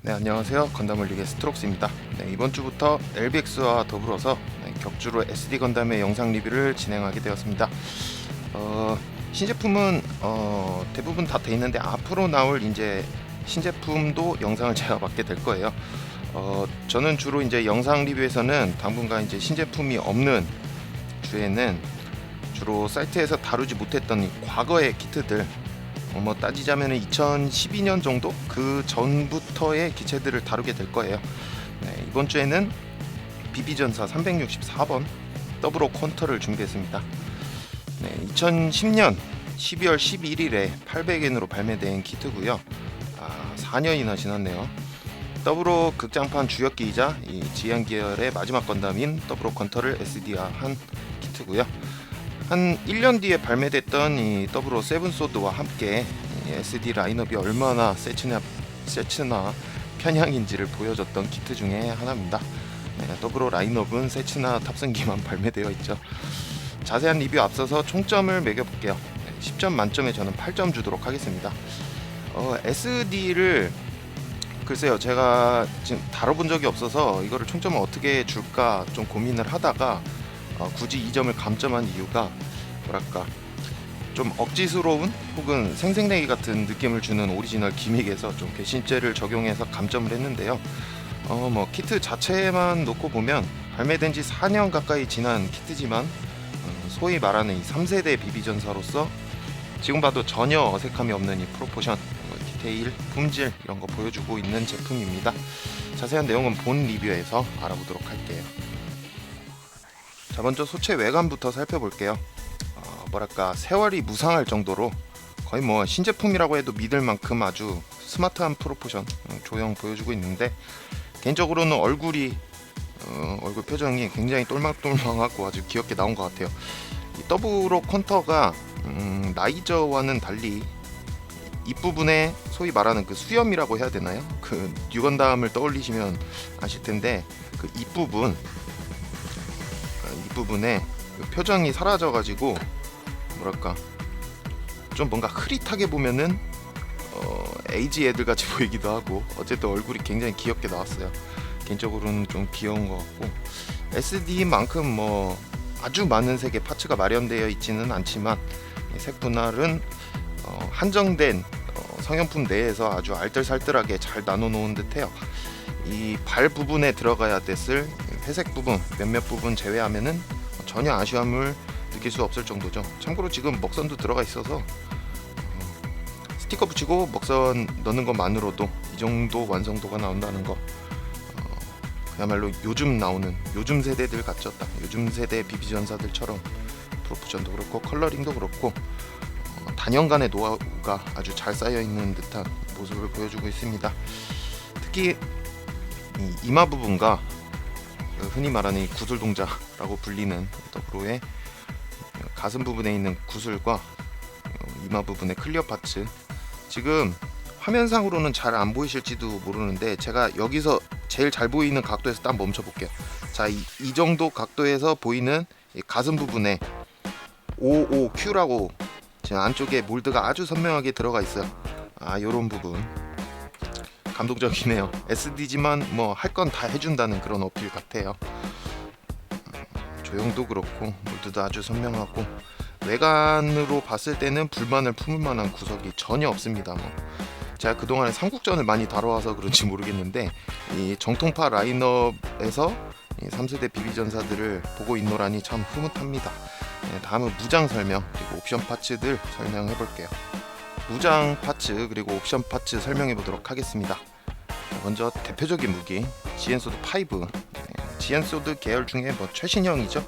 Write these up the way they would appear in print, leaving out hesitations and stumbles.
네, 안녕하세요. 건담을 리그의 스트록스입니다. 네, 이번 주부터 LBX와 더불어서 격주로 SD 건담의 영상 리뷰를 진행하게 되었습니다. 신제품은 대부분 다 돼 있는데 앞으로 나올 이제 신제품도 영상을 제가 맡게 될 거예요. 저는 주로 이제 영상 리뷰에서는 당분간 이제 신제품이 없는 주에는 주로 사이트에서 다루지 못했던 과거의 키트들, 뭐 따지자면 2012년 정도 그 전부터의 기체들을 다루게 될 거예요. 네, 이번 주에는 BB전사 364번 더블 쿼터를 준비했습니다. 네, 2010년 12월 11일에 800엔으로 발매된 키트고요. 4년이나 지났네요. 더블 극장판 주역기이자 이 지안 계열의 마지막 건담인 더블 쿼터를 SD화한 키트고요. 한 1년 뒤에 발매됐던 이 더블 세븐소드와 함께 SD 라인업이 얼마나 세츠나 편향인지를 보여줬던 키트 중에 하나입니다. 네, 더블 라인업은 세츠나 탑승기만 발매되어 있죠. 자세한 리뷰 앞서서 총점을 매겨볼게요. 10점 만점에 저는 8점 주도록 하겠습니다. SD를 글쎄요, 제가 지금 다뤄본 적이 없어서 이거를 총점을 어떻게 줄까 좀 고민을 하다가 굳이 이 점을 감점한 이유가 뭐랄까 좀 억지스러운 혹은 생색내기 같은 느낌을 주는 오리지널 기믹에서 좀 괘씸죄를 적용해서 감점을 했는데요. 뭐 키트 자체만 놓고 보면 발매된 지 4년 가까이 지난 키트지만 소위 말하는 이 3세대 비비전사로서 지금 봐도 전혀 어색함이 없는 이 프로포션, 디테일, 품질 이런 거 보여주고 있는 제품입니다. 자세한 내용은 본 리뷰에서 알아보도록 할게요. 자, 먼저 소체 외관부터 살펴볼게요. 뭐랄까 세월이 무상할 정도로 거의 뭐 신제품이라고 해도 믿을 만큼 아주 스마트한 프로포션 조형 보여주고 있는데, 개인적으로는 얼굴 표정이 굉장히 똘망똘망하고 아주 귀엽게 나온 것 같아요. 이 더블 쿼터가 라이저와는 달리 입부분에 소위 말하는 그 수염이라고 해야 되나요? 그 뉴건담을 떠올리시면 아실 텐데 그 입부분에 그 표정이 사라져가지고 뭐랄까 좀 뭔가 흐릿하게 보면은 에이지 애들 같이 보이기도 하고, 어쨌든 얼굴이 굉장히 귀엽게 나왔어요. 개인적으로는 좀 귀여운 것 같고, SD만큼 뭐 아주 많은 색의 파츠가 마련되어 있지는 않지만 색 분할은 한정된 성형품 내에서 아주 알뜰살뜰하게 잘 나눠 놓은 듯해요. 이 발 부분에 들어가야 됐을 회색 부분 몇몇 부분 제외하면은 전혀 아쉬움을 느낄 수 없을 정도죠. 참고로 지금 먹선도 들어가 있어서 스티커 붙이고 먹선 넣는 것만으로도 이 정도 완성도가 나온다는 거, 그야말로 요즘 세대들 같죠. 딱 요즘 세대 비비전사들처럼 프로포션도 그렇고 컬러링도 그렇고 단연간의 노하우가 아주 잘 쌓여있는 듯한 모습을 보여주고 있습니다. 특히 이 이마 부분과 흔히 말하는 이 구슬 동자라고 불리는 더블로의 가슴 부분에 있는 구슬과 이마 부분의 클리어 파츠, 지금 화면상으로는 잘 안 보이실지도 모르는데 제가 여기서 제일 잘 보이는 각도에서 딱 멈춰 볼게요. 자, 이 정도 각도에서 보이는 이 가슴 부분에 OOQ라고 지금 안쪽에 몰드가 아주 선명하게 들어가 있어요. 요런 부분 감동적이네요. SD지만 뭐 할 건 다 해준다는 그런 어필 같아요. 조형도 그렇고 몰드도 아주 선명하고, 외관으로 봤을 때는 불만을 품을 만한 구석이 전혀 없습니다. 제가 그동안에 삼국전을 많이 다뤄와서 그런지 모르겠는데 이 정통파 라인업에서 이 3세대 비비전사들을 보고 있노라니 참 흐뭇합니다. 다음은 무장 설명 그리고 옵션 파츠들 설명해 볼게요. 무장 파츠 그리고 옵션 파츠 설명해 보도록 하겠습니다. 먼저 대표적인 무기 지엔소드 5, 지엔소드 계열 중에 뭐 최신형이죠.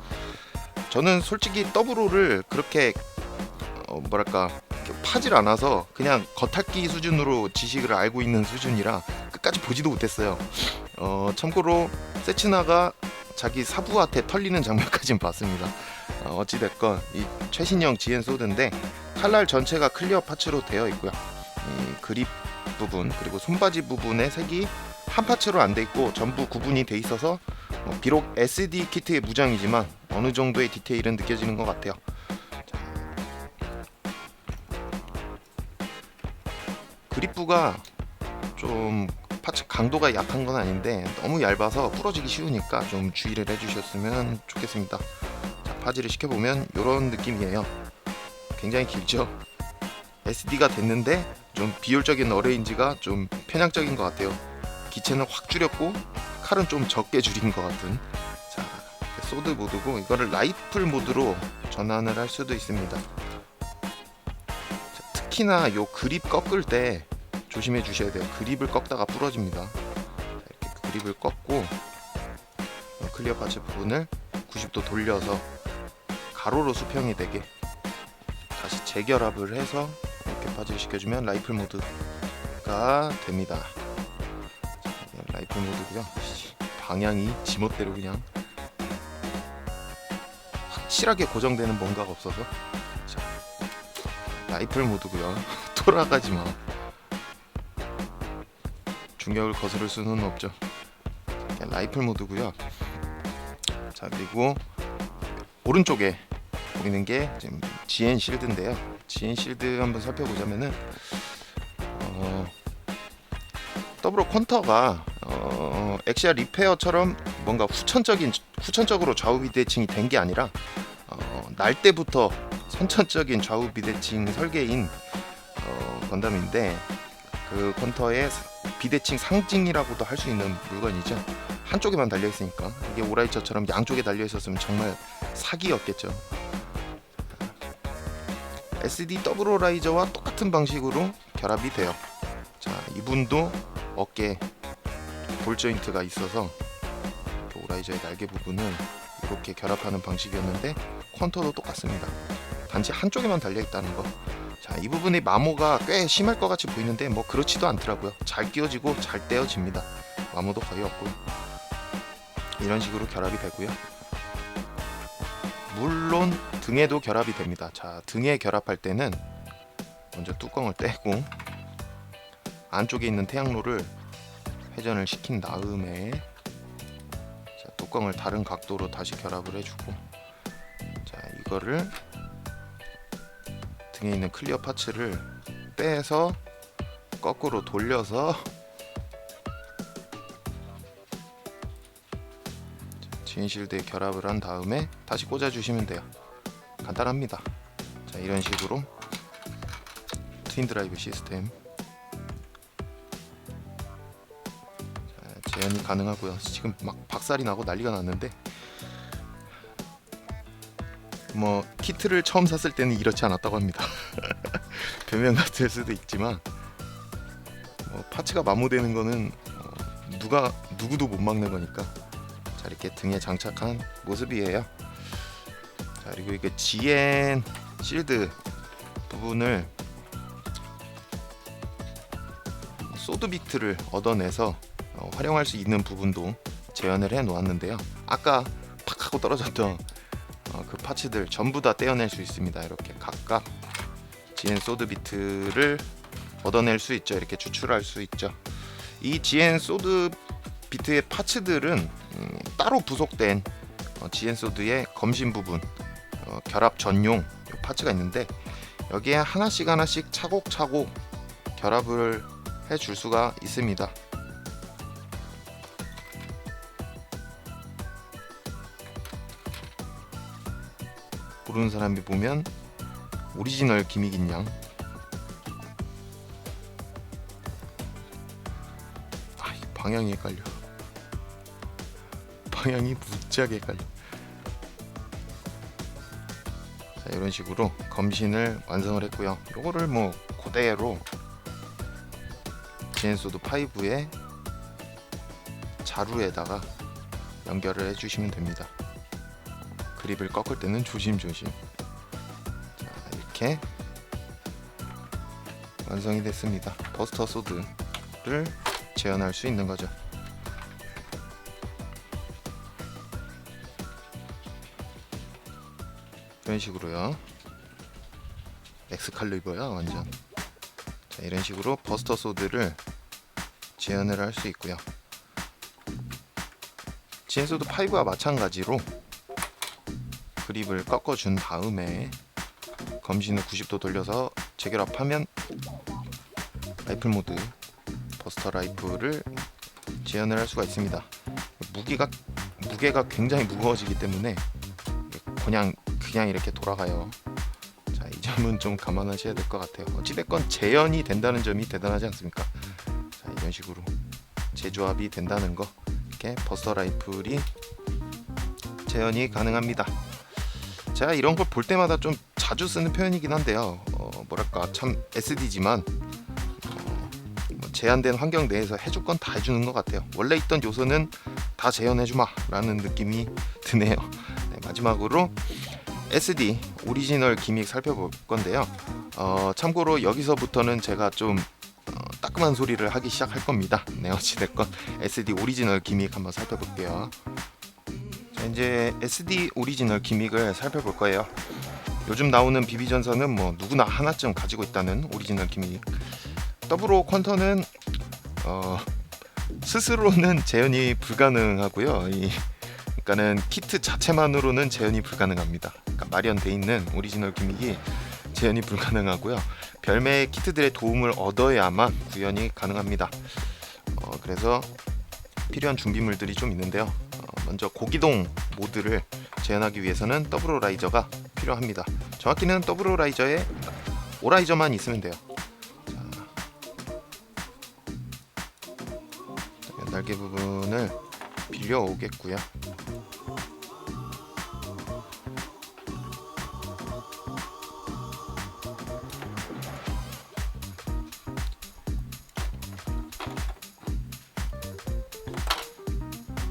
저는 솔직히 더블로를 그렇게 뭐랄까 파질 않아서 그냥 겉핥기 수준으로 지식을 알고 있는 수준이라 끝까지 보지도 못했어요. 참고로 세츠나가 자기 사부한테 털리는 장면까지는 봤습니다. 어찌됐건 이 최신형 지엔소드인데 칼날 전체가 클리어 파츠로 되어 있고요. 이 그립 부분 그리고 손바지 부분의 색이 한 파츠로 안 돼 있고 전부 구분이 돼 있어서 비록 SD 키트의 무장이지만 어느 정도의 디테일은 느껴지는 것 같아요. 그립부가 좀 파츠 강도가 약한 건 아닌데 너무 얇아서 부러지기 쉬우니까 좀 주의를 해주셨으면 좋겠습니다. 자, 파지를 시켜보면 이런 느낌이에요. 굉장히 길죠. SD가 됐는데 좀 비효율적인 어레인지가 좀 편향적인 것 같아요. 기체는 확 줄였고 칼은 좀 적게 줄인 것 같은. 자, 소드 모드고 이거를 라이플 모드로 전환을 할 수도 있습니다. 자, 특히나 요 그립 꺾을 때 조심해 주셔야 돼요. 그립을 꺾다가 부러집니다. 자, 이렇게 그립을 꺾고 클리어 파츠 부분을 90도 돌려서 가로로 수평이 되게 다시 재결합을 해서 이렇게 파지를 시켜주면 라이플 모드가 됩니다. 자, 라이플 모드고요. 방향이 지멋대로 그냥 확실하게 고정되는 뭔가가 없어서. 자, 라이플 모드고요. 돌아가지마. 중격을 거스를 수는 없죠. 라이플 모드고요. 자, 그리고 오른쪽에 보이는 게 지금 GN 실드인데요. GN 실드 한번 살펴보자면은 더블 퀀터가 엑시아 리페어처럼 뭔가 후천적으로 좌우 비대칭이 된 게 아니라 날 때부터 선천적인 좌우 비대칭 설계인 건담인데, 그 퀀터의 비대칭 상징이라고도 할 수 있는 물건이죠. 한쪽에만 달려 있으니까. 이게 오라이처럼 양쪽에 달려 있었으면 정말 사기였겠죠. SD 더블 오라이저와 똑같은 방식으로 결합이 돼요. 자, 이분도 어깨 볼 조인트가 있어서 오라이저의 날개 부분을 이렇게 결합하는 방식이었는데 퀀터도 똑같습니다. 단지 한쪽에만 달려 있다는 거. 자, 이 부분의 마모가 꽤 심할 것 같이 보이는데 뭐 그렇지도 않더라고요. 잘 끼워지고 잘 떼어집니다. 마모도 거의 없고 이런 식으로 결합이 되고요. 물론 등에도 결합이 됩니다. 자, 등에 결합할 때는 먼저 뚜껑을 떼고 안쪽에 있는 태양로를 회전을 시킨 다음에, 자, 뚜껑을 다른 각도로 다시 결합을 해주고, 자, 이거를 등에 있는 클리어 파츠를 빼서 거꾸로 돌려서 진실드에 결합을 한 다음에 다시 꽂아주시면 돼요. 간단합니다. 자, 이런 식으로 트윈 드라이브 시스템 재현이 가능하고요. 지금 막 박살이 나고 난리가 났는데 뭐 키트를 처음 샀을 때는 이렇지 않았다고 합니다. 변명 같을 수도 있지만 뭐 파츠가 마모되는 거는 누구도 못 막는 거니까. 자, 이렇게 등에 장착한 모습이에요. 자, 그리고 이게 GN 실드 부분을 소드 비트를 얻어내서 활용할 수 있는 부분도 재현을 해 놓았는데요. 아까 팍 하고 떨어졌던 그 파츠들 전부 다 떼어낼 수 있습니다. 이렇게 각각 GN 소드 비트를 얻어낼 수 있죠. 이렇게 추출할 수 있죠. 이 GN 소드 비트의 파츠들은 따로 부속된 GN 소드의 검신 부분 결합 전용 파츠가 있는데, 여기에 하나씩 차곡차곡 결합을 해줄 수가 있습니다. 모르는 사람이 보면 오리지널 기믹인 양. 방향이 헷갈려. 방향이 무지하게 헷갈려. 자, 이런 식으로 검신을 완성을 했고요. 요거를 뭐 그대로 GN소드 5의 자루에다가 연결을 해주시면 됩니다. 그립을 꺾을 때는 조심조심. 자, 이렇게 완성이 됐습니다. 버스터 소드를 재현할 수 있는 거죠. 이런 식으로요. 엑스칼리버야 완전. 자, 이런 식으로 버스터 소드를 재현을 할 수 있고요. GN소드 5와 마찬가지로 그립을 꺾어준 다음에 검신을 90도 돌려서 재결합하면 라이플 모드 버스터 라이플을 재현을 할 수가 있습니다. 무게가 굉장히 무거워지기 때문에 그냥 이렇게 돌아가요. 자, 이 점은 좀 감안하셔야 될 것 같아요. 어찌됐건 재현이 된다는 점이 대단하지 않습니까? 자, 이런 식으로 재조합이 된다는 거, 이렇게 버스터 라이플이 재현이 가능합니다. 제가 이런 걸 볼 때마다 좀 자주 쓰는 표현이긴 한데요. 뭐랄까, 참 SD지만 제한된 환경 내에서 해줄 건 다 해주는 것 같아요. 원래 있던 요소는 다 재현해주마 라는 느낌이 드네요. 네, 마지막으로 SD 오리지널 기믹 살펴볼 건데요. 참고로 여기서부터는 제가 좀 따끔한 소리를 하기 시작할 겁니다. 네, 어찌됐건 SD 오리지널 기믹 한번 살펴볼게요. 자, 이제 SD 오리지널 기믹을 살펴볼 거예요. 요즘 나오는 BB전선은 뭐 누구나 하나쯤 가지고 있다는 오리지널 기믹. 더블오 퀀터는 스스로는 재현이 불가능하고요. 그러니까는 키트 자체만으로는 재현이 불가능합니다. 그러니까 마련돼 있는 오리지널 기믹이 재현이 불가능하고요. 별매의 키트들의 도움을 얻어야만 구현이 가능합니다. 그래서 필요한 준비물들이 좀 있는데요. 먼저 고기동 모드를 재현하기 위해서는 더블오 라이저가 필요합니다. 정확히는 더블오 라이저에 오라이저만 있으면 돼요. 날개 부분을 빌려 오겠고요.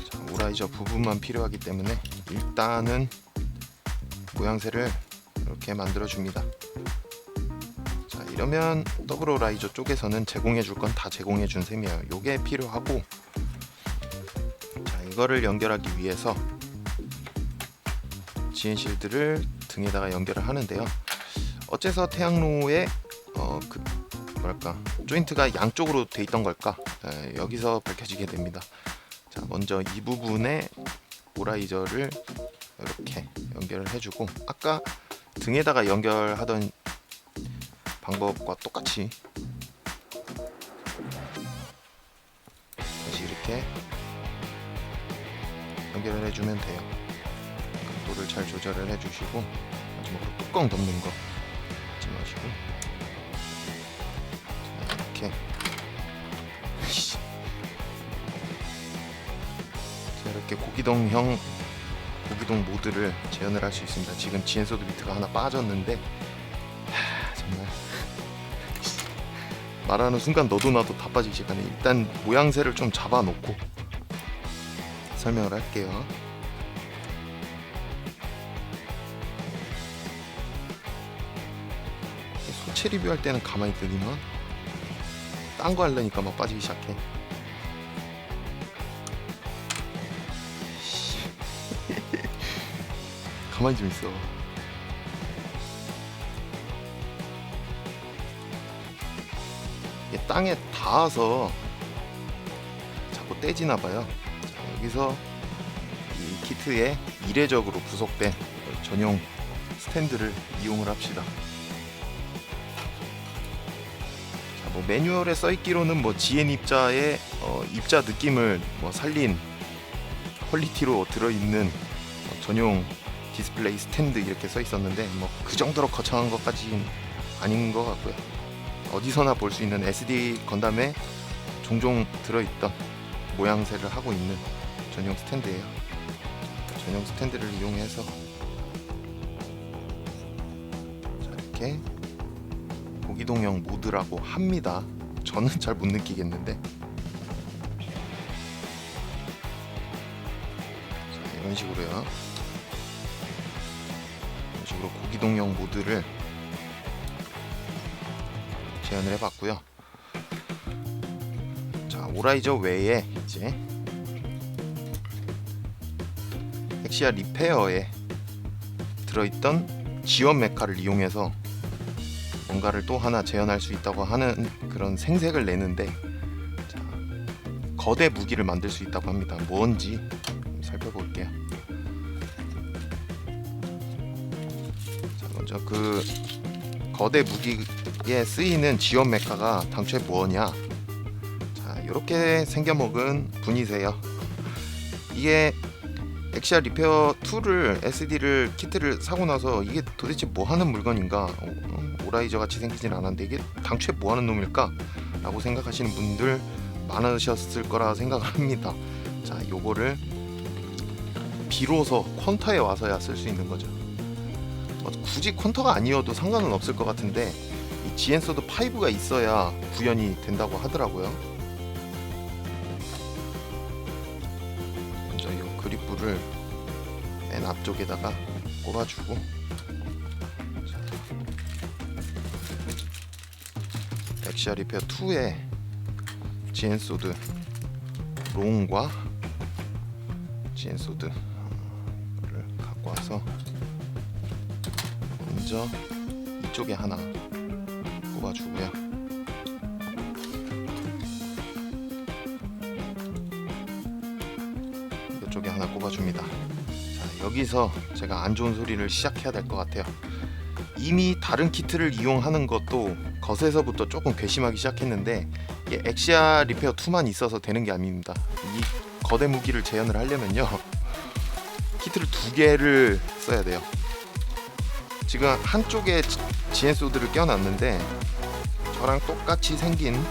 자, 오라이저 부분만 필요하기 때문에 일단은 모양새를 이렇게 만들어 줍니다. 자, 이러면 더블오 라이저 쪽에서는 제공해 줄 건 다 제공해 준 셈이에요. 요게 필요하고, 이거를 연결하기 위해서 GN 실드를 등에다가 연결을 하는데요. 어째서 태양로에 조인트가 양쪽으로 돼 있던 걸까? 여기서 밝혀지게 됩니다. 자, 먼저 이 부분에 오라이저를 이렇게 연결을 해주고, 아까 등에다가 연결하던 방법과 똑같이 다시 이렇게 연결을 해주면 돼요. 각도를 잘 조절을 해주시고, 마지막으로 뚜껑 덮는 거 잊지 마시고, 자, 이렇게 자, 이렇게 고기동 모드를 재현을 할 수 있습니다. 지금 GN소드 비트가 하나 빠졌는데 정말 말하는 순간 너도 나도 다 빠지기 시작하네. 일단 모양새를 좀 잡아놓고 설명을 할게요. 소체 리뷰할 때는 가만히 있더니만 딴 거 하려니까 막 빠지기 시작해. 가만히 좀 있어. 이게 땅에 닿아서 자꾸 떼지나 봐요. 여기서 이 키트에 이례적으로 부속된 전용 스탠드를 이용을 합시다. 자, 뭐 매뉴얼에 써있기로는 뭐 GN 입자의 입자 느낌을 살린 퀄리티로 들어있는 전용 디스플레이 스탠드 이렇게 써있었는데 뭐 그 정도로 거창한 것까지는 아닌 것 같고요. 어디서나 볼 수 있는 SD 건담에 종종 들어있던 모양새를 하고 있는 전용 스탠드예요. 전용 스탠드를 이용해서 자, 이렇게 고기동형 모드라고 합니다. 저는 잘 못 느끼겠는데, 자, 이런 식으로요. 이런 식으로 고기동형 모드를 재현을 해봤고요. 자, 오라이저 외에 이제 엑시아 리페어에 들어있던 지원 메카를 이용해서 뭔가를 또 하나 재현할 수 있다고 하는 그런 생색을 내는데, 자, 거대 무기를 만들 수 있다고 합니다. 뭔지 살펴볼게요. 자, 먼저 그 거대 무기에 쓰이는 지원 메카가 당초에 뭐냐? 자, 이렇게 생겨먹은 분이세요. 이게 엑시아 리페어 2를 SD를 키트를 사고 나서 이게 도대체 뭐 하는 물건인가, 오라이저 같이 생기진 않았는데 이게 당초에 뭐 하는 놈일까 라고 생각하시는 분들 많으셨을 거라 생각을 합니다. 자, 요거를 비로소 퀀터에 와서야 쓸 수 있는 거죠. 굳이 퀀터가 아니어도 상관은 없을 것 같은데 이 GN소드 5가 있어야 구현이 된다고 하더라고요. 먼저 이 그립부를 맨 앞쪽에다가 꼽아주고, 엑시아 리페어 2의 GN소드 롱과 GN소드 를 갖고 와서 먼저 이쪽에 하나 꼽아주고요. 이쪽에 하나 꼽아줍니다. 자, 여기서 제가 안 좋은 소리를 시작해야 될 것 같아요. 이미 다른 키트를 이용하는 것도 겉에서부터 조금 괘씸하기 시작했는데 이게 엑시아 리페어 2만 있어서 되는 게 아닙니다. 이 거대 무기를 재현을 하려면요, 키트를 2개를 써야 돼요. 지금 한쪽에 GN소드를 껴놨는데 저랑 똑같이 생긴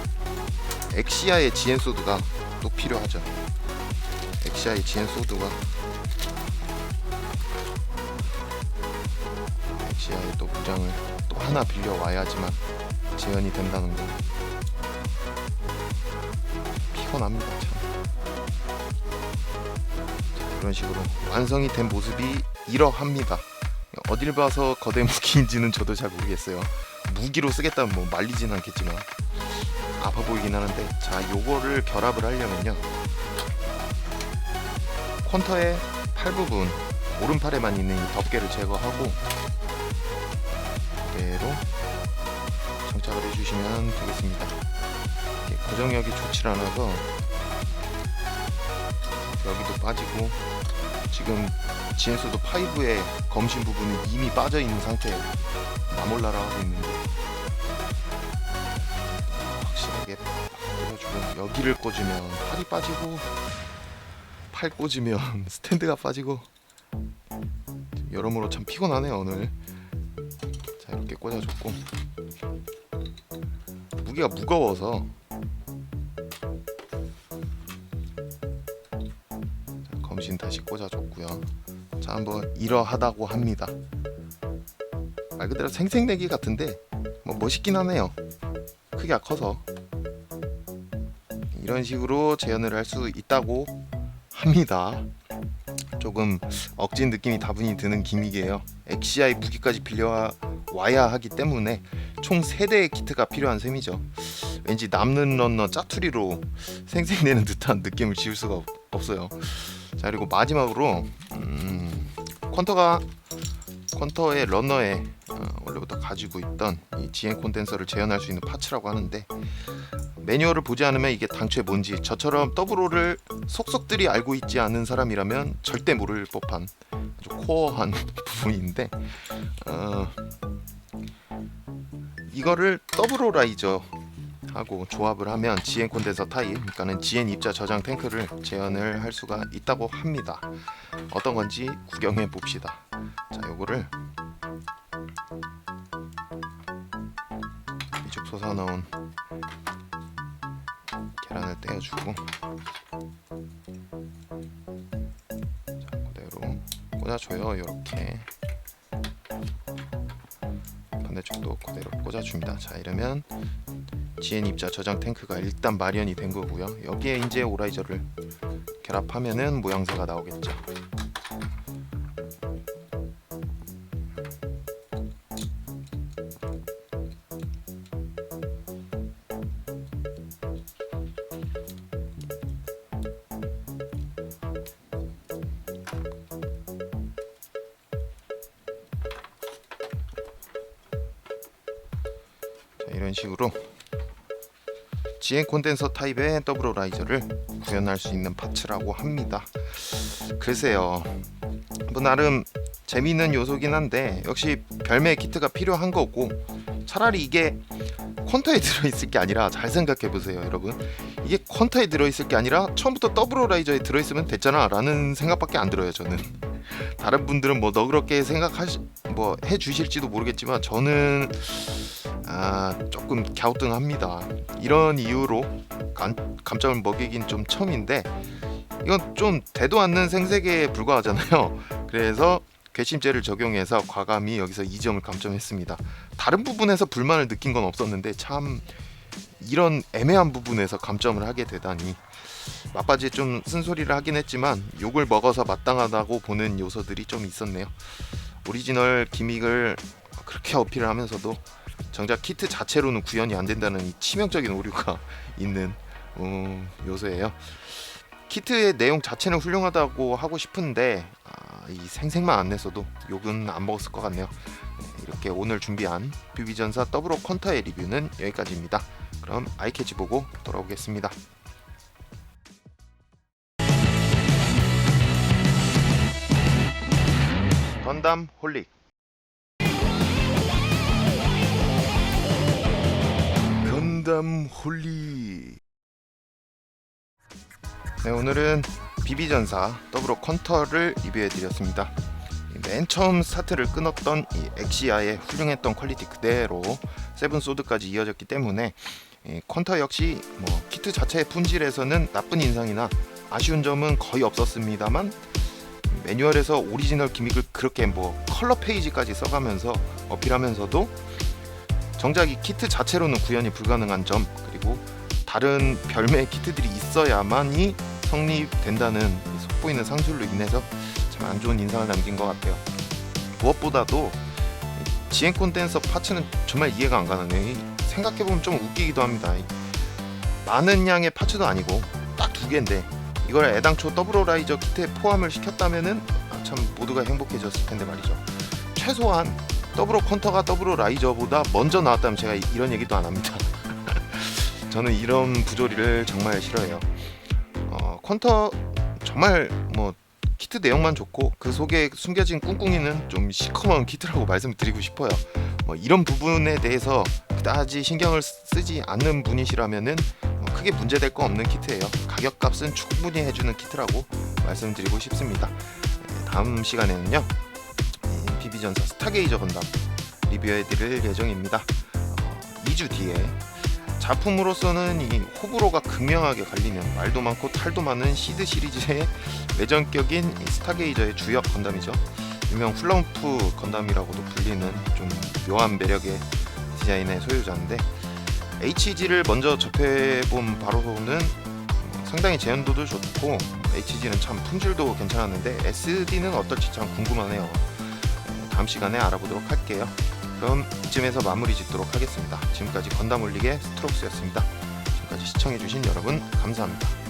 엑시아의 GN소드가 또 필요하죠. 엑시아의 GN소드와 엑시아의 또 무장을 또 하나 빌려와야지만 재현이 된다는 거 피곤합니다 참. 자, 이런 식으로 완성이 된 모습이 이러합니다. 어딜 봐서 거대 무기인지는 저도 잘 모르겠어요. 무기로 쓰겠다면 뭐 말리진 않겠지만 아파 보이긴 하는데, 자, 요거를 결합을 하려면요, 퀀터의 팔 부분 오른팔에만 있는 이 덮개를 제거하고 그대로 장착을 해주시면 되겠습니다. 고정력이 좋질 않아서 여기도 빠지고, 지금 GN소드 5의 검신 부분은 이미 빠져있는 상태에 나몰라라 하고 있는데 확실하게 꽂아주고, 여기를 꽂으면 팔이 빠지고, 팔 꽂으면 스탠드가 빠지고, 여러모로 참 피곤하네요 오늘. 자, 이렇게 꽂아줬고, 무게가 무거워서 검신 다시 꽂아줬고요. 자, 한번 이러하다고 합니다. 말 그대로 생색내기 같은데 뭐 멋있긴 하네요. 크기가 커서. 이런 식으로 재현을 할 수 있다고 합니다. 조금 억진 느낌이 다분히 드는 기믹이에요. 엑시아의 무기까지 빌려와야 하기 때문에 총 3대의 키트가 필요한 셈이죠. 왠지 남는 런너 짜투리로 생색내는 듯한 느낌을 지울 수가 없어요. 자, 그리고 마지막으로 퀀터의 러너에 원래부터 가지고 있던 이 GN 콘덴서를 재현할 수 있는 파츠라고 하는데, 매뉴얼을 보지 않으면 이게 당초에 뭔지, 저처럼 더블오를 속속들이 알고 있지 않은 사람이라면 절대 모를 법한 아주 코어한 부분인데, 이거를 더블오라이저 하고 조합을 하면 GN 콘덴서 타입, 그러니까는 GN 입자 저장 탱크를 재현을 할 수가 있다고 합니다. 어떤 건지 구경해 봅시다. 자, 요거를 이쪽 솟아 나온 계란을 떼어주고, 자, 그대로 꽂아줘요. 이렇게 반대쪽도 그대로 꽂아줍니다. 자, 이러면 GN 입자 저장 탱크가 일단 마련이 된 거고요. 여기에 이제 오라이저를 결합하면은 모양새가 나오겠죠. 자, 이런 식으로 GN 콘덴서 타입의 더블 오라이저를 구현할 수 있는 파츠라고 합니다. 글쎄요, 뭐 나름 재미있는 요소긴 한데 역시 별매 키트가 필요한 거고, 차라리 이게 퀀터에 들어있을 게 아니라, 잘 생각해보세요 여러분, 이게 퀀터에 들어있을 게 아니라 처음부터 더블 호라이저에 들어있으면 됐잖아 라는 생각밖에 안 들어요 저는. 다른 분들은 뭐 너그럽게 뭐 해주실지도 모르겠지만 저는 조금 갸우뚱합니다. 이런 이유로 감점을 먹이긴 좀 처음인데, 이건 좀 되도 않는 생색에 불과하잖아요. 그래서 괘씸죄를 적용해서 과감히 여기서 2점을 감점했습니다. 다른 부분에서 불만을 느낀 건 없었는데 참 이런 애매한 부분에서 감점을 하게 되다니, 막바지에 좀 쓴소리를 하긴 했지만 욕을 먹어서 마땅하다고 보는 요소들이 좀 있었네요. 오리지널 기믹을 그렇게 어필을 하면서도 정작 키트 자체로는 구현이 안 된다는 이 치명적인 오류가 있는 요소예요. 키트의 내용 자체는 훌륭하다고 하고 싶은데 이 생색만 안 냈어도 욕은 안 먹었을 것 같네요. 이렇게 오늘 준비한 비비전사 더블 오 퀀터의 리뷰는 여기까지입니다. 그럼 아이캐치 보고 돌아오겠습니다. 건담 홀릭. 건담 홀릭. 네, 오늘은 비비전사 더블 오 퀀터를 리뷰해드렸습니다. 맨 처음 스타트를 끊었던 이 엑시아의 훌륭했던 퀄리티 그대로 세븐 소드까지 이어졌기 때문에 퀀터 역시 뭐 키트 자체의 품질에서는 나쁜 인상이나 아쉬운 점은 거의 없었습니다만, 매뉴얼에서 오리지널 기믹을 그렇게 뭐 컬러 페이지까지 써가면서 어필하면서도 정작 이 키트 자체로는 구현이 불가능한 점, 그리고 다른 별매의 키트들이 있어야만이 성립된다는 속보이는 상술로 인해서 참 안 좋은 인상을 남긴 것 같아요. 무엇보다도 지엔 콘덴서 파츠는 정말 이해가 안 가네요. 생각해보면 좀 웃기기도 합니다. 많은 양의 파츠도 아니고 딱 2개인데 이걸 애당초 더블 호라이저 키트에 포함을 시켰다면은 참 모두가 행복해졌을 텐데 말이죠. 최소한 더블 오 퀀터가 더블 호라이저보다 먼저 나왔다면 제가 이런 얘기도 안 합니다. 저는 이런 부조리를 정말 싫어해요. 퀀터 정말 뭐 키트 내용만 좋고 그 속에 숨겨진 꿍꿍이는 좀 시커먼 키트라고 말씀드리고 싶어요. 뭐 이런 부분에 대해서 그다지 신경을 쓰지 않는 분이시라면은 크게 문제될 거 없는 키트예요. 가격값은 충분히 해주는 키트라고 말씀드리고 싶습니다. 다음 시간에는요, 비비전사 스타게이저 건담 리뷰해드릴 예정입니다. 2주 뒤에 작품으로서는 이 호불호가 극명하게 갈리는, 말도 많고 탈도 많은 시드 시리즈의 외전격인 스타게이저의 주역 건담이죠. 일명 훌라후프 건담이라고도 불리는 좀 묘한 매력의 디자인의 소유자인데, HG를 먼저 접해본 바로는 상당히 재현도도 좋고 HG는 참 품질도 괜찮았는데 SD는 어떨지 참 궁금하네요. 다음 시간에 알아보도록 할게요. 그럼 이쯤에서 마무리 짓도록 하겠습니다. 지금까지 건담 올릭의 스트록스였습니다. 지금까지 시청해주신 여러분 감사합니다.